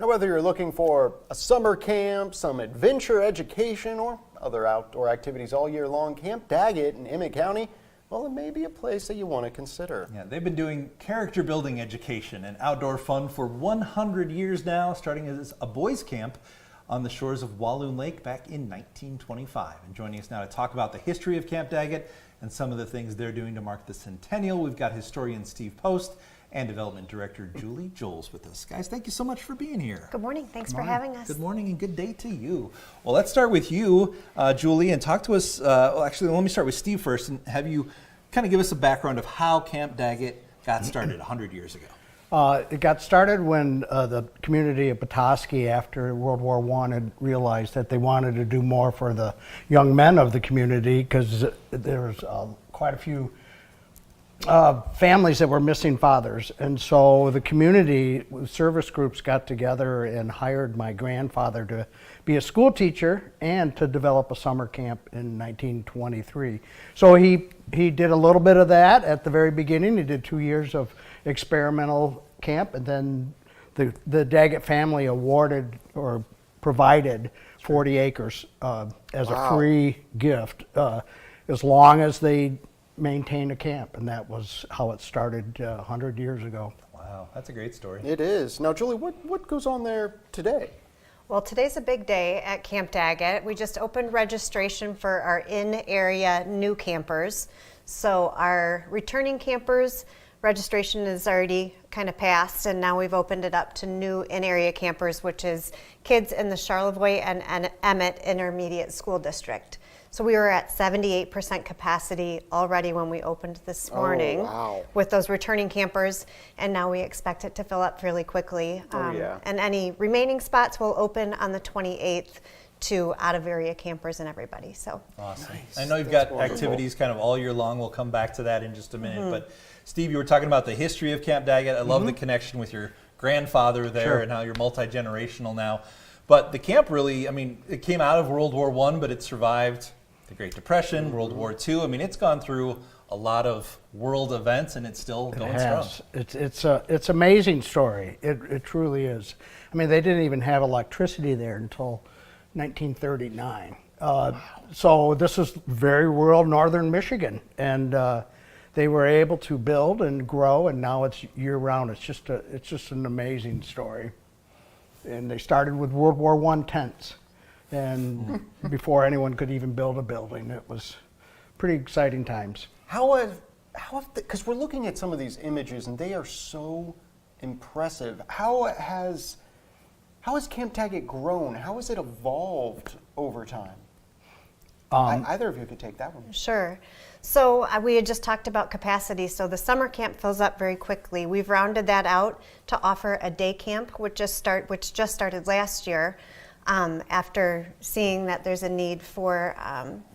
Now, whether you're looking for a summer camp, some adventure education, or other outdoor activities all year long, Camp Daggett in Emmett County, well, it may be a place that you want to consider. Yeah, they've been doing character building education and outdoor fun for 100 years now, starting as a boys' camp on the shores of Walloon Lake back in 1925. And joining us now to talk about the history of Camp Daggett and some of the things they're doing to mark the centennial, we've got historian Steve Post and Development Director Julie Joles with us. Guys, thank you so much for being here. Good morning. Thanks for having us. Good morning and good day to you. Well, let's start with you, Julie, and talk to us. Well, actually, let me start with Steve first and have you kind of give us a background of how Camp Daggett got started 100 years ago. It got started when the community of Petoskey, after World War I, had realized that they wanted to do more for the young men of the community because there was quite a few families that were missing fathers. And so the community service groups got together and hired my grandfather to be a school teacher and to develop a summer camp in 1923. So he did a little bit of that at the very beginning. He did 2 years of experimental camp, and then the Daggett family awarded or provided 40 acres as a free gift as long as they maintain a camp, and that was how it started 100 years ago. Wow, that's a great story. It is. Now, Julie, what goes on there today? Well, today's a big day at Camp Daggett. We just opened registration for our in-area new campers. So our returning campers, registration is already kind of passed, and now we've opened it up to new in-area campers, which is kids in the Charlevoix and Emmett Intermediate School District. So we were at 78% capacity already when we opened this morning with those returning campers, and now we expect it to fill up fairly quickly. And any remaining spots will open on the 28th to out-of-area campers and everybody. So awesome. Nice. I know you've got activities kind of all year long. We'll come back to that in just a minute. But Steve, you were talking about the history of Camp Daggett. I love the connection with your grandfather there and how you're multi-generational now. But the camp really, I mean, it came out of World War I, but it survived the Great Depression, World War II. I mean, it's gone through a lot of world events, and it's still going strong. It's amazing story. It truly is. I mean, they didn't even have electricity there until 1939. So this is very rural northern Michigan, and they were able to build and grow, and now it's year round. It's just an amazing story. And they started with World War I tents. And before anyone could even build a building, it was pretty exciting times. Because we're looking at some of these images and they are so impressive. How has Camp Daggett grown? How has it evolved over time? Either of you could take that one. Sure. So we had just talked about capacity. So the summer camp fills up very quickly. We've rounded that out to offer a day camp, which just started last year. After seeing that there's a need for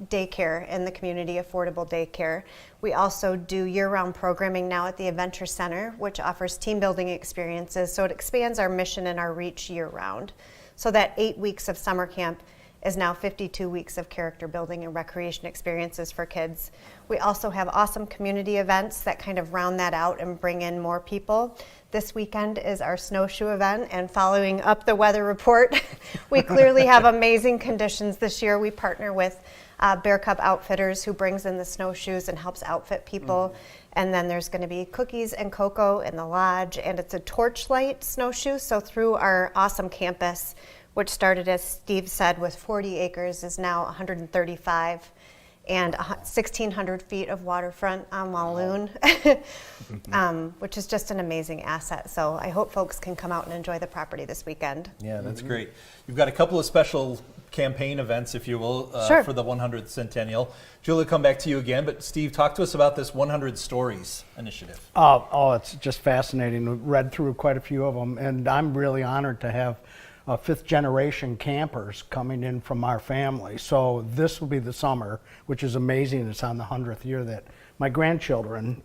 daycare in the community, affordable daycare. We also do year-round programming now at the Adventure Center, which offers team building experiences, so it expands our mission and our reach year-round. So that 8 weeks of summer camp is now 52 weeks of character building and recreation experiences for kids. We also have awesome community events that kind of round that out and bring in more people. This weekend is our snowshoe event, and following up the weather report, we clearly have amazing conditions this year. We partner with Bear Cub Outfitters, who brings in the snowshoes and helps outfit people. And then there's going to be cookies and cocoa in the lodge, and it's a torchlight snowshoe. So through our awesome campus, which started, as Steve said, with 40 acres, is now 135 and 1,600 feet of waterfront on Walloon, which is just an amazing asset. So I hope folks can come out and enjoy the property this weekend. Yeah, that's great. You've got a couple of special campaign events, if you will, for the 100th centennial. Julie, come back to you again, but Steve, talk to us about this 100 Stories initiative. Oh, it's just fascinating. We read through quite a few of them, and I'm really honored to have fifth generation campers coming in from our family. So this will be the summer, which is amazing. It's on the 100th year that my grandchildren,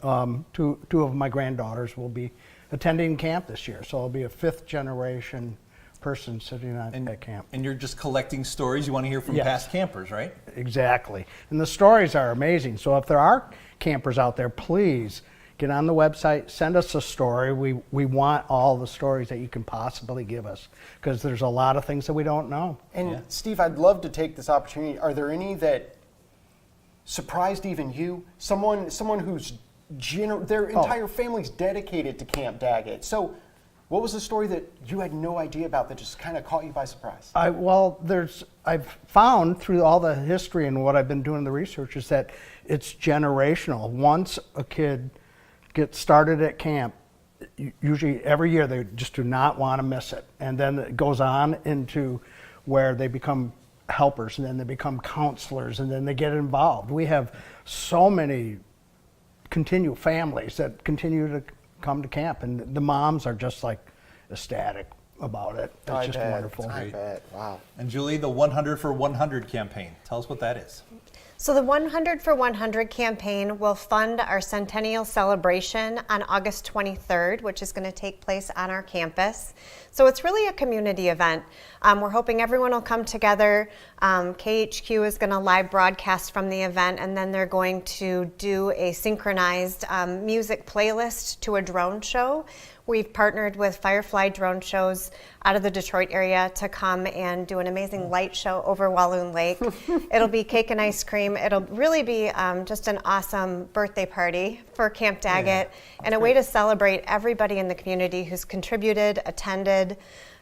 two of my granddaughters will be attending camp this year. So it'll be a fifth generation person sitting on that camp. And you're just collecting stories you want to hear from past campers, right? Exactly. And the stories are amazing. So if there are campers out there, please get on the website, send us a story. We want all the stories that you can possibly give us, because there's a lot of things that we don't know. And Steve, I'd love to take this opportunity. Are there any that surprised even you? Someone who's their entire family's dedicated to Camp Daggett. So what was the story that you had no idea about that just kind of caught you by surprise? I've found through all the history and what I've been doing the research is that it's generational. Once a kid gets started at camp, usually every year they just do not want to miss it. And then it goes on into where they become helpers, and then they become counselors, and then they get involved. We have so many families that continue to come to camp, and the moms are just like ecstatic about it. It's just wonderful. I bet. Wow. And Julie, the 100 for 100 campaign. Tell us what that is. So the 100 for 100 campaign will fund our centennial celebration on August 23rd, which is going to take place on our campus. So it's really a community event. We're hoping everyone will come together. KHQ is going to live broadcast from the event, and then they're going to do a synchronized music playlist to a drone show. We've partnered with Firefly Drone Shows out of the Detroit area to come and do an amazing light show over Walloon Lake. It'll be cake and ice cream. It'll really be just an awesome birthday party for Camp Daggett, and a way to celebrate everybody in the community who's contributed, attended,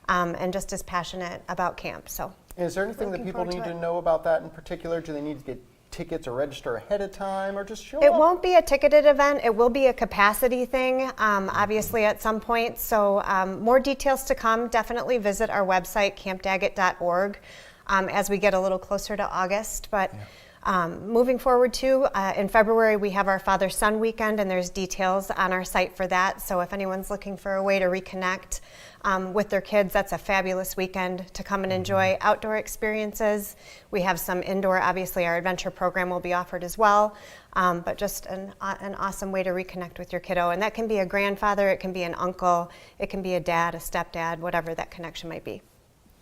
and just is passionate about camp. So, is there anything that people need to know about that in particular? Do they need to get tickets or register ahead of time, or just show up? It won't be a ticketed event. It will be a capacity thing, obviously, at some point. So more details to come. Definitely visit our website, campdaggett.org, as we get a little closer to August. But moving forward, too, in February, we have our Father-Son Weekend, and there's details on our site for that. So if anyone's looking for a way to reconnect with their kids, that's a fabulous weekend to come and enjoy outdoor experiences. We have some indoor, obviously our adventure program will be offered as well, but just an awesome way to reconnect with your kiddo. And that can be a grandfather, it can be an uncle, it can be a dad, a stepdad, whatever that connection might be.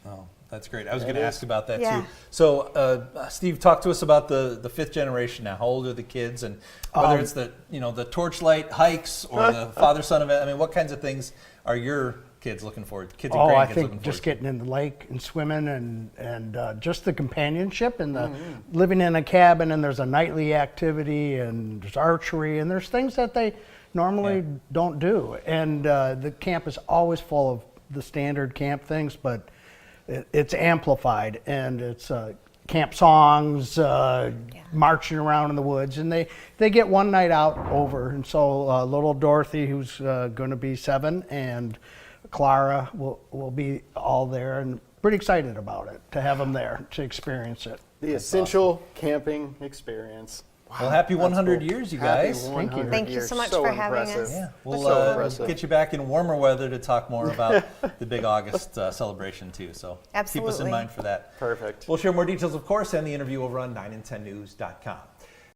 Oh, that's great. I was going to ask about that too. So, Steve, talk to us about the fifth generation now. How old are the kids, and whether it's the torchlight hikes or the father-son event? I mean, what kinds of things are your kids looking forward? Kids and grandkids I looking think forward just to? getting in the lake and swimming and just the companionship and the living in a cabin, and there's a nightly activity and there's archery and there's things that they normally don't do. And the camp is always full of the standard camp things, but it's amplified, and it's camp songs, marching around in the woods, and they get one night out over. And so little Dorothy, who's going to be 7, and Clara will be all there, and pretty excited about it, to have them there to experience it. The essential camping experience. Wow, well, happy 100 years, you guys. Thank you. Thank you so much for having us. Yeah, we'll get you back in warmer weather to talk more about the big August celebration too. So keep us in mind for that. Perfect. We'll share more details, of course, and the interview over on 9and10news.com.